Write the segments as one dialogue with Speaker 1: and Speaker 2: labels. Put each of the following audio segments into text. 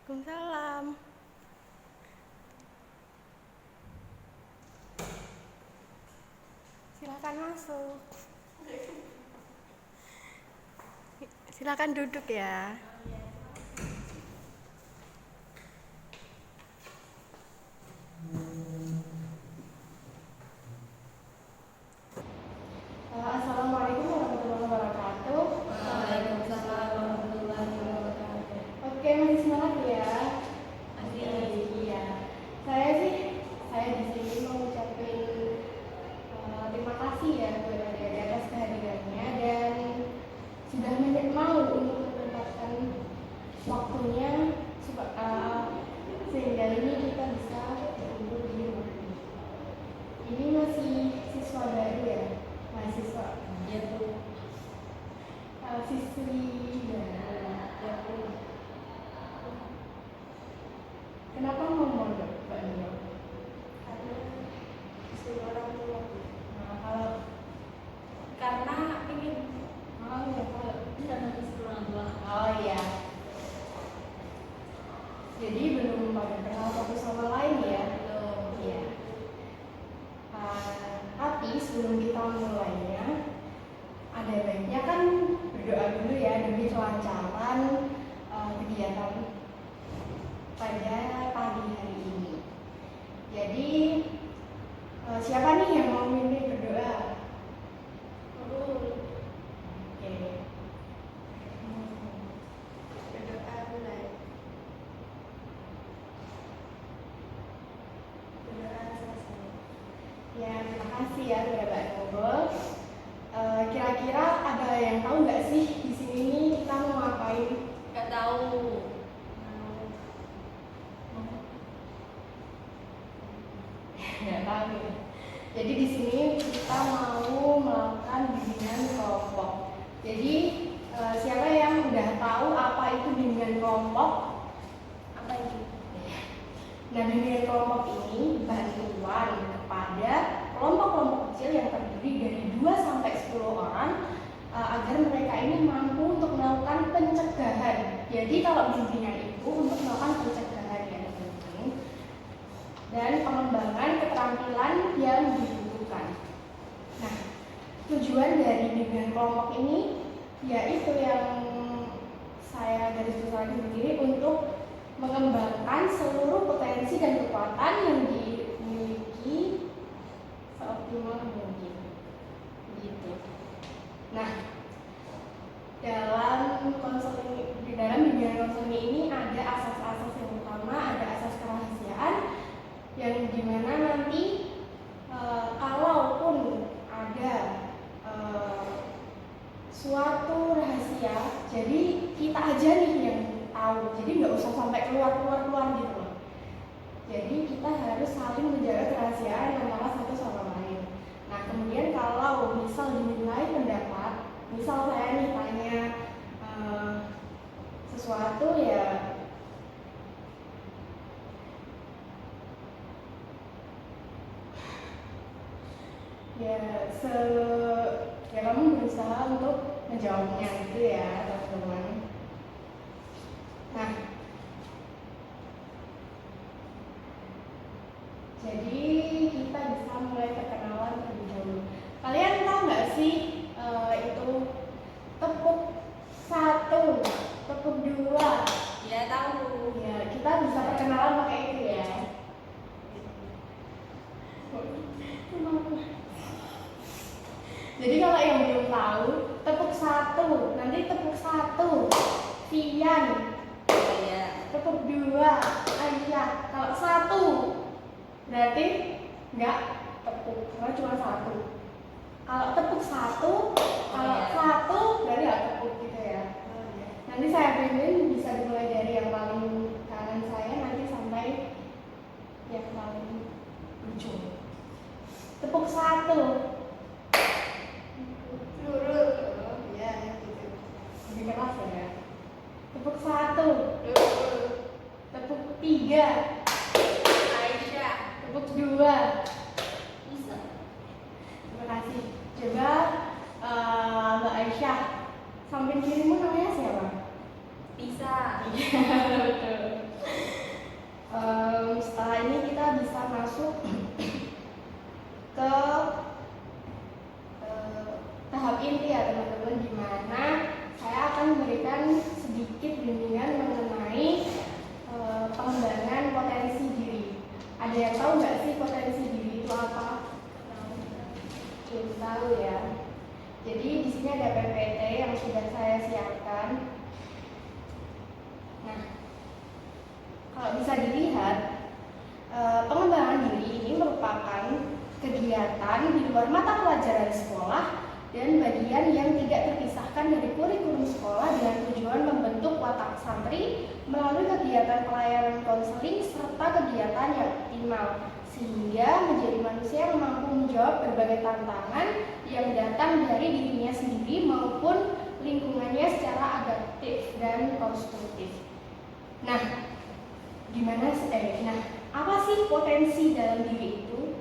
Speaker 1: Waalaikumsalam. Silakan masuk. Silakan duduk ya. Assalamualaikum warahmatullahi wabarakatuh.
Speaker 2: Waalaikumsalam warahmatullahi wabarakatuh.
Speaker 1: Oke, masih semangat ya?
Speaker 2: Masih.
Speaker 1: Iya. Saya di sini mau ucapin terima kasih ya kepada adik atas kehadirannya dan sudah mau untuk menyempatkan waktunya sehingga ini kita bisa berkumpul di rumah ini. Ini masih siswa baru ya, mahasiswa.
Speaker 2: Ya Bu.
Speaker 1: Siswi baru.
Speaker 2: Ya Bu.
Speaker 1: Kenapa mau mondok, Mbak Nurul?
Speaker 2: Karena disuruh orang tua Bu.
Speaker 1: Kalau
Speaker 2: Karena ingin
Speaker 1: karena
Speaker 2: disuruh orang tua.
Speaker 1: oh iya. Jadi belum pada kenal satu sama lain ya.
Speaker 2: Belum.
Speaker 1: Iya. Tapi sebelum kita mulainya, ada baiknya kan berdoa dulu ya demi kelancaran kegiatan pada pagi hari ini. Jadi siapa nih yang mau mimpin berdoa? Oke.
Speaker 2: Berdoa mulai. Berdoa selesai.
Speaker 1: Ya, terima kasih ya kepada Mbak Nurul. Kira-kira ada yang tahu nggak sih di sini nih kita mau ngapain?
Speaker 2: Gak tahu.
Speaker 1: Nggak tahu ya. Jadi di sini kita mau melakukan bimbingan kelompok. Jadi siapa yang udah tahu apa itu bimbingan kelompok?
Speaker 2: Apa itu?
Speaker 1: Nah, bimbingan kelompok ini bantuan kepada kelompok-kelompok kecil yang terdiri dari 2 sampai 10 orang agar mereka ini mampu untuk melakukan pencegahan. Jadi kalau bimbingan itu untuk melakukan pencegahan yang penting dan pengembangan keterampilan yang dibutuhkan. Nah, tujuan dari bimbingan kelompok ini yaitu yang saya garis bawahi sendiri untuk mengembangkan seluruh potensi dan kekuatan yang dimiliki seoptimal mungkin. Gitu. Nah, di dalam bimbingan konseling ini ada asas-asas yang utama, ada asas kerahasiaan yang dimana nanti kalaupun ada suatu rahasia, jadi kita aja nih yang tahu, jadi nggak usah sampai keluar gitu loh. Jadi kita harus saling menjaga kerahasiaan antara satu sama lain. Nah, kemudian kalau misal dinilai pendapat, misal saya nih tanya sesuatu ya kamu berusaha untuk menjawabnya gitu ya teman-teman. Nah, jadi kita bisa mulai perkenalan terlebih dahulu. Kalian tahu nggak sih itu tepuk 1, tepuk 2?
Speaker 2: Ya tahu.
Speaker 1: Ya, kita bisa perkenalan pakai itu ya. Jadi kalau yang belum tahu, tepuk 1, nanti tepuk 1 Vian,
Speaker 2: Ya.
Speaker 1: tepuk 2 Aisyah. Kalau 1 berarti nggak tepuk, karena cuma 1. Kalau tepuk 1, kalau 1 berarti nggak tepuk gitu ya. Nanti saya pimpin, bisa dimulai dari yang paling kanan saya nanti sampai yang paling ujung. Tepuk 1.
Speaker 2: Lurus.
Speaker 1: Ya, gitu. Lebih keras ya. Tepuk 1.
Speaker 2: Lurus.
Speaker 1: Tepuk 3.
Speaker 2: Aisyah.
Speaker 1: Tepuk 2.
Speaker 2: Bisa.
Speaker 1: Terima kasih. Coba Mbak Aisyah, samping kirimu namanya siapa?
Speaker 2: Bisa.
Speaker 1: Iya, betul. siapkan. Nah, kalau bisa dilihat, pengembangan diri ini merupakan kegiatan di luar mata pelajaran sekolah dan bagian yang tidak terpisahkan dari kurikulum sekolah dengan tujuan membentuk watak santri melalui kegiatan pelayanan konseling serta kegiatan yang optimal sehingga menjadi manusia yang mampu menjawab berbagai tantangan yang datang dari dirinya sendiri maupun lingkungannya secara adaptif dan konstruktif. Nah, apa sih potensi dalam diri itu?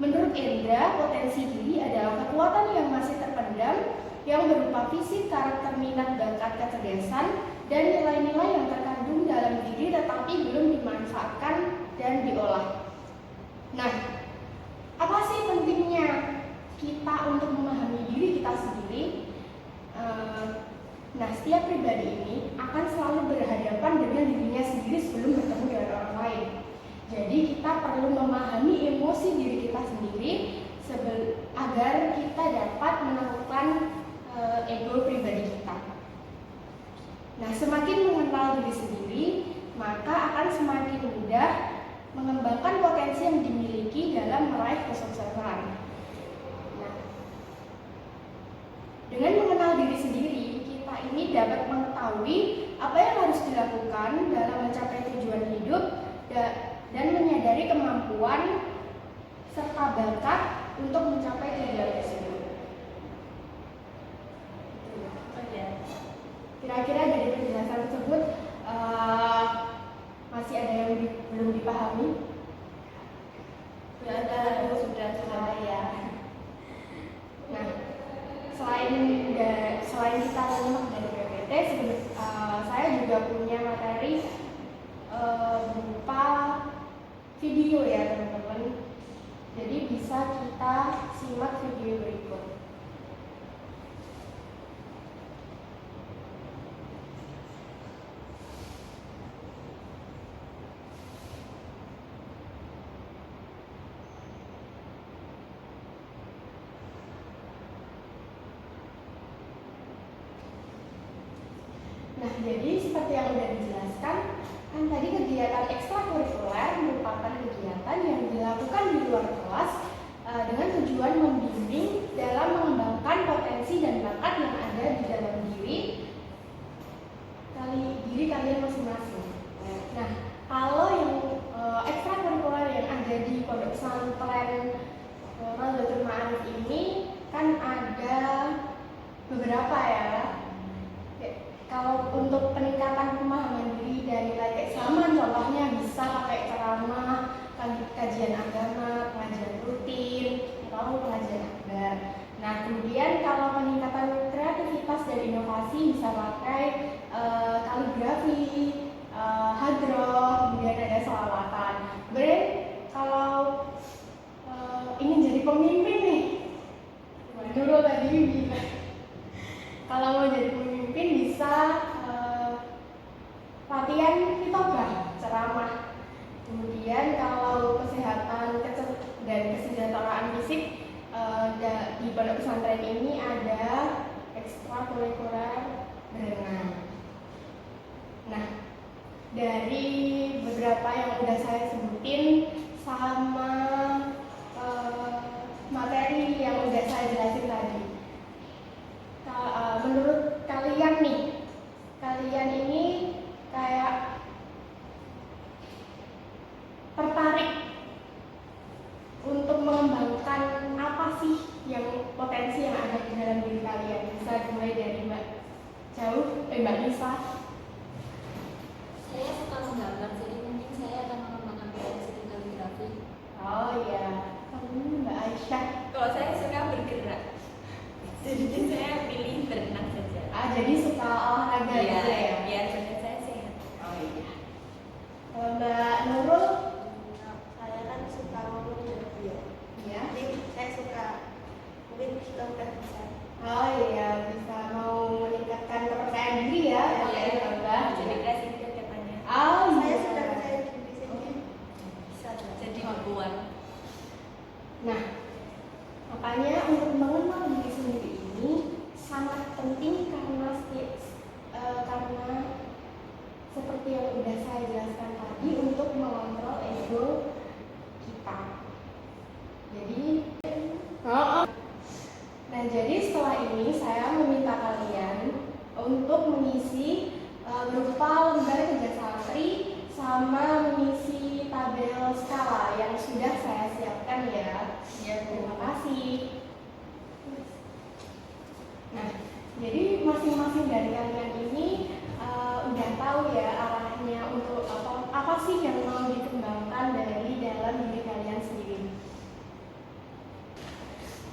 Speaker 1: Menurut Endra, potensi diri adalah kekuatan yang masih terpendam yang berupa fisik, karakter, minat, bakat, kecerdasan, dan nilai-nilai yang terkandung dalam diri tetapi belum dimanfaatkan dan diolah. Nah, apa sih pentingnya kita untuk memahami diri kita sendiri? Setiap pribadi ini akan selalu berhadapan dengan dirinya sendiri sebelum bertemu dengan orang lain. Jadi kita perlu memahami emosi diri kita sendiri agar kita dapat menemukan ego pribadi kita. Nah, semakin mengenal diri sendiri, maka akan semakin mudah mengembangkan potensi yang dimiliki dalam meraih kesuksesan. Nah, dengan mengenal diri sendiri, kita ini dapat mengetahui apa yang harus dilakukan dalam mencapai tujuan hidup dan menyadari kemampuan serta bakat untuk mencapai tujuan tersebut. Kira-kira dari penjelasan tersebut masih ada yang belum dipahami? Sudah ya. Nah, selain kita menyimak dari PPT, saya juga punya materi berupa video ya teman-teman. Jadi bisa kita simak video berikut. Nah, jadi seperti yang sudah dijelaskan, kan tadi kegiatan ekstrakurikuler merupakan kegiatan yang dilakukan di luar kelas dengan tujuan membimbing dalam mengembangkan potensi dan bakat yang ada di dalam diri kalian masing-masing. Nah, kalau yang ekstrakurikuler yang ada di Pondok Pesantren Nahdlatul Ma'arif ini kan ada beberapa ya. Kalau untuk peningkatan pemahaman diri dan nilai keislaman, contohnya bisa pakai ceramah, kajian agama, pengajian rutin, atau pengajian akbar. Nah, kemudian kalau peningkatan kreativitas dan inovasi bisa pakai kaligrafi, hadroh, kemudian ada sholawatan. Kemudian kalau ingin jadi pemimpin nih, dulu tadi kalau mau jadi pemimpin bisa latihan khotbah, ceramah. Kemudian kalau kesehatan dan kesejahteraan fisik di pondok pesantren ini ada ekstrakurikuler berenang. Nah, dari beberapa yang udah saya sebutin sama materi yang udah saya jelasin tadi, menurut kalian nih, kalian ini kayak tertarik untuk mengembangkan apa sih yang potensi yang ada di dalam diri kalian? Bisa dimulai dari Mbak Nisa.
Speaker 2: Saya suka menggambar, jadi mungkin saya akan mengembangkan potensi di kaligrafi.
Speaker 1: Oh iya, kamu Mbak Aisyah.
Speaker 2: Kalau saya suka bergerak, jadi saya pilih berenang saja.
Speaker 1: Jadi suka olahraga gitu ya?
Speaker 2: Biar badan saya sehat.
Speaker 1: Oh iya. Mbak Nurul,
Speaker 2: Saya kan suka ngomong dan video.
Speaker 1: ya?
Speaker 2: Jadi saya suka mungkin kita udah bisa.
Speaker 1: Oh iya, bisa mau meningkatkan kepercayaan diri ya?
Speaker 2: Jadi presiden katanya.
Speaker 1: Oh
Speaker 2: Saya
Speaker 1: iya.
Speaker 2: sudah percaya diri sendiri. Bisa jadi jagoan.
Speaker 1: Nah, makanya untuk mengenal diri sendiri ini sangat penting karena mengisi berupa lembar kerja santri sama mengisi tabel skala yang sudah saya siapkan ya.
Speaker 2: Ya,
Speaker 1: Terima kasih. Nah, jadi masing-masing dari kalian ini udah tahu ya arahnya untuk apa sih yang mau dikembangkan dari dalam diri kalian sendiri.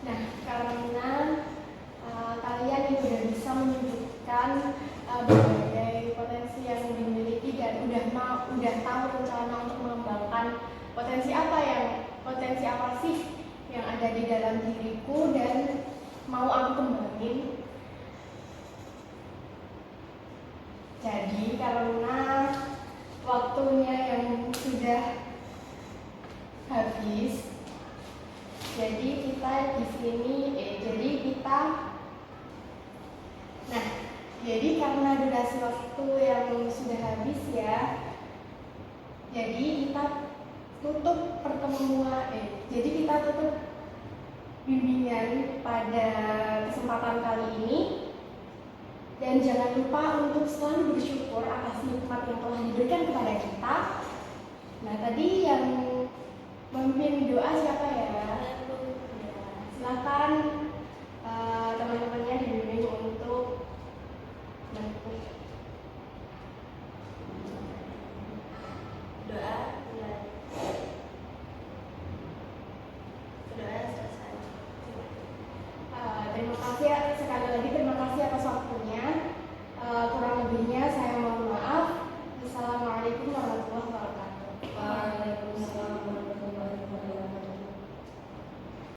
Speaker 1: Nah, karena kalian ini sudah bisa menunjukkan berbagai potensi yang dimiliki dan udah tahu rencana untuk mengembangkan potensi apa sih yang ada di dalam diriku dan mau aku kembangin. Jadi karena waktunya yang sudah habis, jadi kita di sini jadi karena durasi waktu yang sudah habis ya, jadi kita tutup bimbingan pada kesempatan kali ini. Dan jangan lupa untuk selalu bersyukur atas nikmat yang telah diberikan kepada kita. Nah, tadi yang memimpin doa siapa ya?